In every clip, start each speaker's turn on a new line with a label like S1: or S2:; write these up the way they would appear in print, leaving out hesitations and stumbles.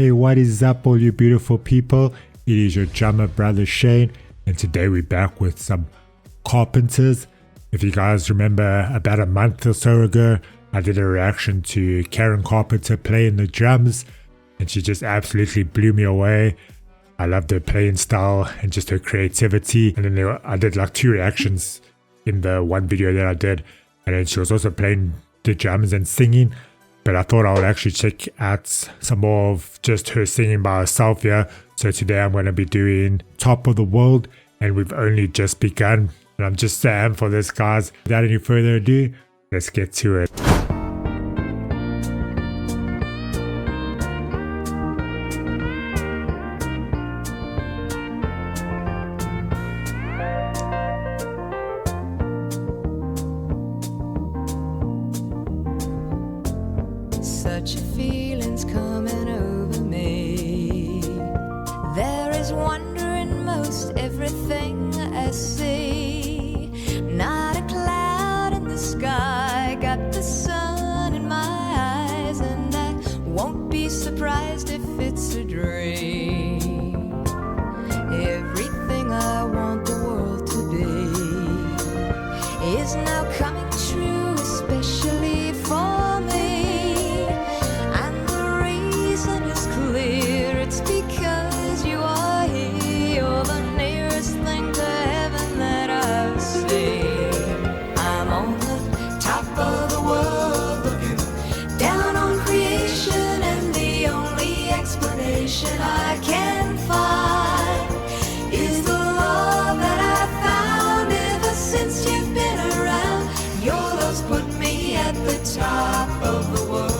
S1: Hey, what is up, all you beautiful people? It is your drummer brother Shane, and today we're back with some Carpenters. If you guys remember, about a month or so ago, I did a reaction to Karen Carpenter playing the drums, and she just absolutely blew me away. I loved her playing style and just her creativity. And then I did like 2 reactions in the one video that I did, and then she was also playing the drums and singing. But I thought I would actually check out some more of just her singing by herself here. So today I'm going to be doing Top of the World, and we've only just begun. And I'm just amped for this, guys. Without any further ado, let's get to it.
S2: Such a feeling's coming over me. There is wonder in most everything I see. Not a cloud in the sky, got the sun in my eyes, and I won't be surprised if it's a dream. Everything I want the world to be is now coming true, especially for me. It's because you are here. You're the nearest thing to heaven that I've seen. I'm on the top of the world, looking down on creation, and the only explanation I can find is the love that I found ever since you've been around. Your love's put me at the top of the world.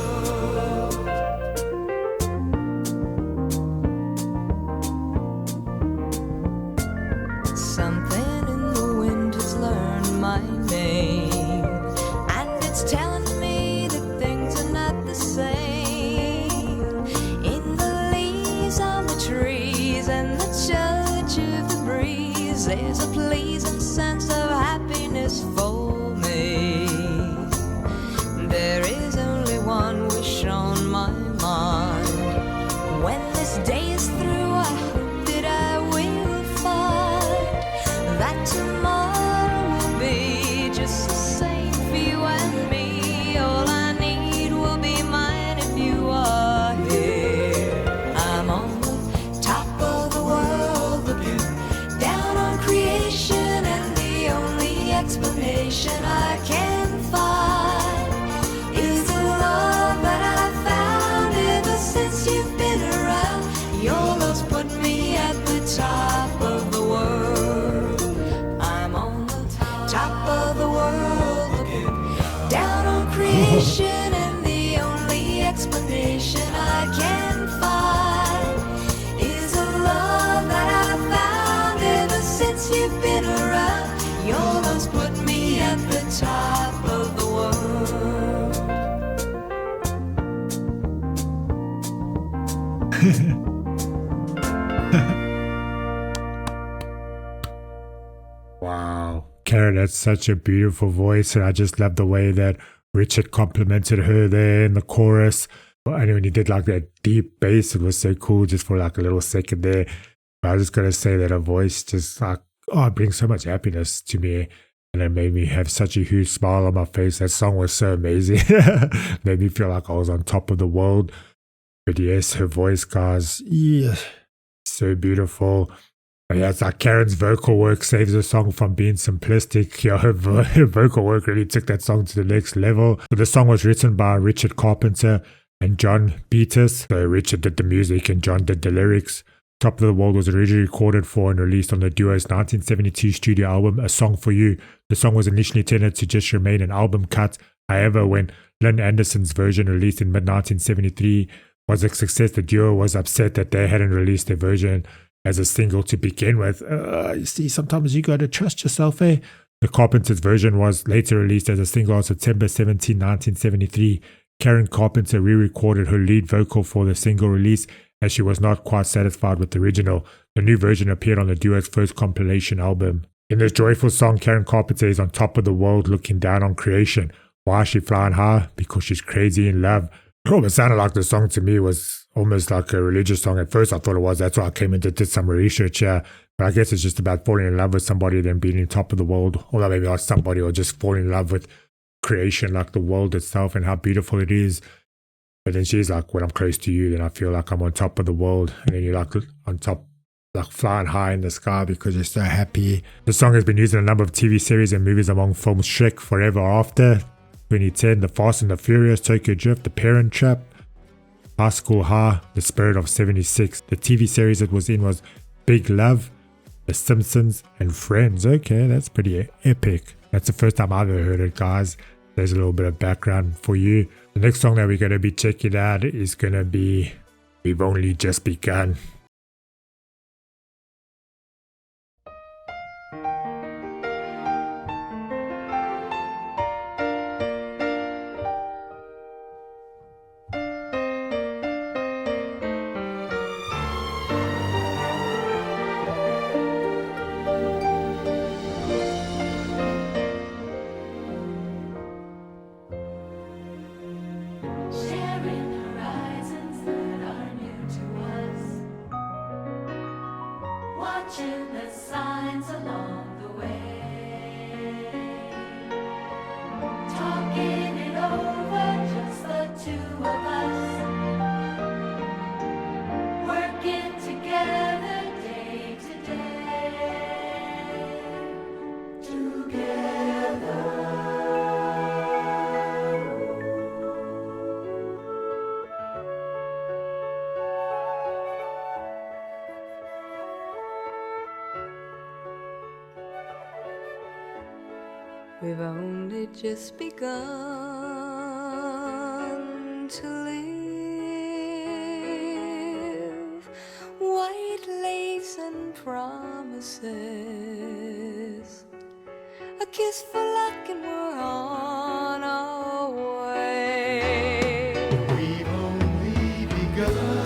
S2: Something in the wind has learned my name, and it's telling me that things are not the same. In the leaves on the trees and the touch of the breeze, there's a pleasing sense of happiness for me. There is only one wish on my mind. When this day is through, I hope that I will find that tomorrow will be just the same for you and me. All I need will be mine if you are here. I'm on the top of the world, looking down on creation, and the only explanation I can find is the love that I found ever since you've been around. Your love's put me at the top of the world. Top of the world, looking down on creation, and the only explanation I can find is a love that I found ever since you've been around. Your love's put me at the top of the world.
S1: Wow. Karen has such a beautiful voice, and I just love the way that Richard complimented her there in the chorus. And when he did like that deep bass, it was so cool just for like a little second there. But I was just going to say that her voice just like, it brings so much happiness to me. And it made me have such a huge smile on my face. That song was so amazing. Made me feel like I was on top of the world. But yes, her voice, guys, yeah, so beautiful. Yeah, it's like Karen's vocal work saves the song from being simplistic. Yeah, her vocal work really took that song to the next level. So the song was written by Richard Carpenter and John Beatus. So Richard did the music and John did the lyrics. Top of the World was originally recorded for and released on the duo's 1972 studio album, A Song for You. The song was initially intended to just remain an album cut. However, when Lynn Anderson's version released in mid-1973 was a success, the duo was upset that they hadn't released their version as a single to begin with. You see, sometimes you gotta trust yourself, eh? The Carpenters version was later released as a single on September 17, 1973. Karen Carpenter re-recorded her lead vocal for the single release as she was not quite satisfied with the original. The new version appeared on the duo's first compilation album. In this joyful song, Karen Carpenter is on top of the world looking down on creation. Why is she flying high? Because she's crazy in love. What sounded like the song to me was almost like a religious song. At first I thought it was. That's why I came in and did some research here. But I guess it's just about falling in love with somebody, then being on top of the world. Although maybe not somebody, or just falling in love with creation, like the world itself and how beautiful it is. But then she's like, when I'm close to you, then I feel like I'm on top of the world. And then you're like on top, like flying high in the sky because you're so happy. The song has been used in a number of TV series and movies among films Shrek, Forever After, 2010, The Fast and the Furious, Tokyo Drift, The Parent Trap, High School High, The Spirit of 76. The TV series it was in was Big Love, The Simpsons, and Friends. Okay, that's pretty epic. That's the first time I've ever heard it, guys. There's a little bit of background for you. The next song that we're going to be checking out is going to be We've Only Just Begun.
S2: Watching the signs along the way, talking it over, just the two of us, working together day to day, together. We've only just begun to live. White lace and promises, a kiss for luck and we're on our way.
S3: We've only begun.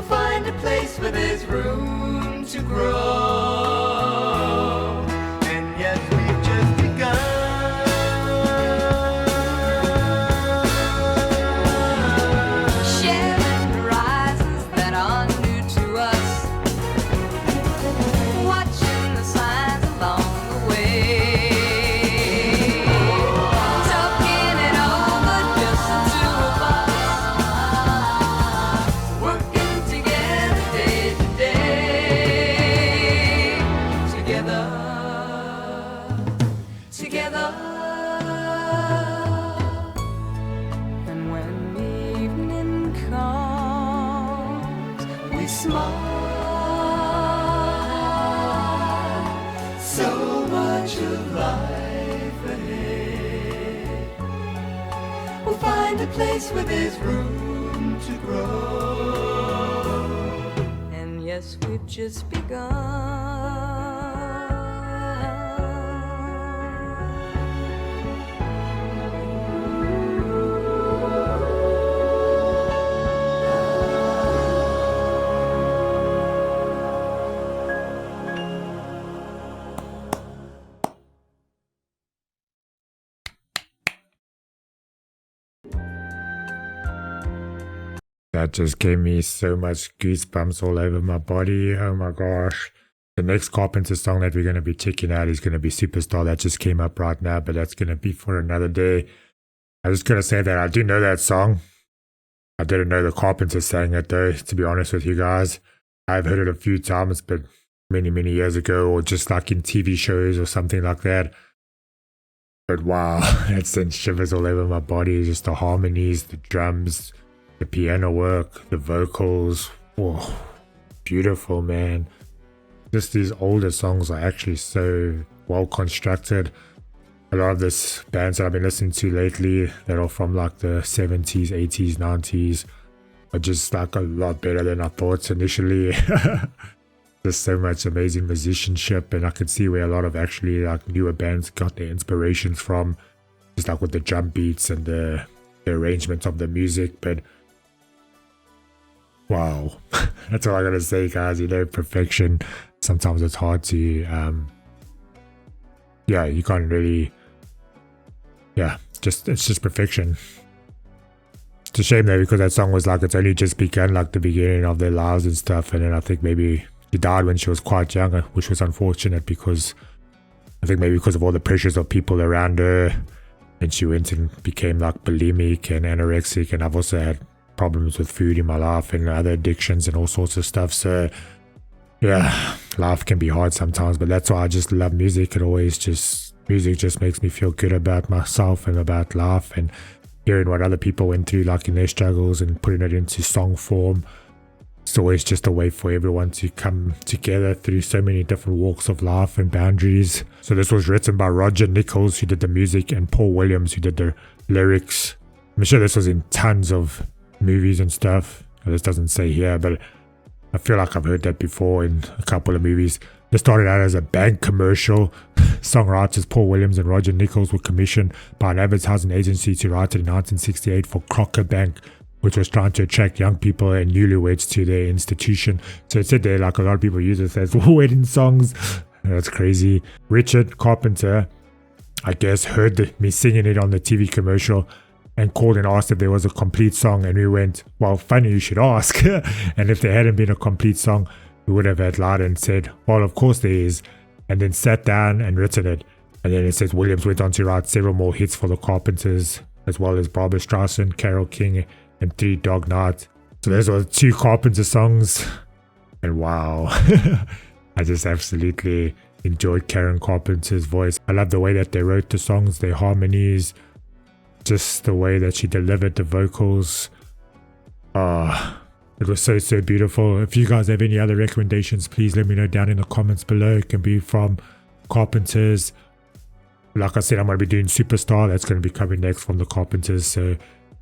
S3: Find a place where there's room to grow. And yes, we've just begun.
S2: Sharing horizons that are new to us, watching the signs along the way, talking it over, just the two of us, working together day to day, together, together. And when the evening comes, we smile.
S3: So much of life ahead.
S2: We'll find a place
S3: Where there's room to grow.
S2: and yes, we've just begun.
S1: That just gave me so much goosebumps all over my body. Oh my gosh. The next Carpenter song that we're going to be checking out is going to be Superstar. That just came up right now, but that's going to be for another day. I was going to say that I do know that song. I didn't know the Carpenters sang it though, to be honest with you guys. I've heard it a few times, but many years ago, or just like in TV shows or something like that. But wow, that sent shivers all over my body. Just the harmonies, the drums, the piano work, the vocals. Whoa, beautiful, man. Just these older songs are actually so well constructed. A lot of this bands that I've been listening to lately that are from like the 70s, 80s, 90s are just like a lot better than I thought initially. There's so much amazing musicianship, and I can see where a lot of actually like newer bands got their inspirations from, just like with the drum beats and the arrangement of the music. But wow, that's all I gotta say, guys. Perfection. Sometimes it's hard to, you can't really, it's just perfection. It's a shame though, because that song was like, it's only just begun, like the beginning of their lives and stuff. And then I think maybe she died when she was quite young, which was unfortunate, because I think maybe because of all the pressures of people around her, and she went and became like bulimic and anorexic. And I've also had problems with food in my life and other addictions and all sorts of stuff. So yeah, life can be hard sometimes, but that's why I just love music. Music just makes me feel good about myself and about life, and hearing what other people went through, like in their struggles, and putting it into song form. It's always just a way for everyone to come together through so many different walks of life and boundaries. So this was written by Roger Nichols, who did the music, and Paul Williams, who did the lyrics. I'm sure this was in tons of movies and stuff. This doesn't say here, but I feel like I've heard that before in a couple of movies. This started out as a bank commercial. Songwriters Paul Williams and Roger Nichols were commissioned by an advertising agency to write it in 1968 for Crocker Bank, which was trying to attract young people and newlyweds to their institution. So it said there, like, a lot of people use it as wedding songs. That's crazy. Richard Carpenter, I guess, heard me singing it on the TV commercial and called and asked if there was a complete song, and we went, well, funny you should ask. And if there hadn't been a complete song, we would have had lied and said, well, of course there is, and then sat down and written it. And then it says Williams went on to write several more hits for the Carpenters, as well as Barbra Streisand, Carole King, and Three Dog Night. So those were 2 Carpenter songs, and wow, I just absolutely enjoyed Karen Carpenter's voice. I love the way that they wrote the songs, their harmonies, just the way that she delivered the vocals. It was so beautiful. If you guys have any other recommendations, please let me know down in the comments below. It can be from Carpenters. Like I said, I'm going to be doing Superstar. That's going to be coming next from the Carpenters. So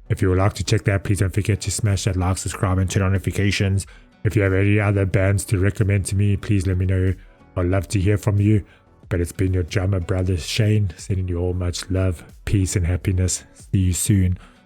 S1: if you would like to check that, please don't forget to smash that like, subscribe, and turn on notifications. If you have any other bands to recommend to me, please let me know. I'd love to hear from you. But it's been your drummer brother Shane, sending you all much love, peace, and happiness. See you soon.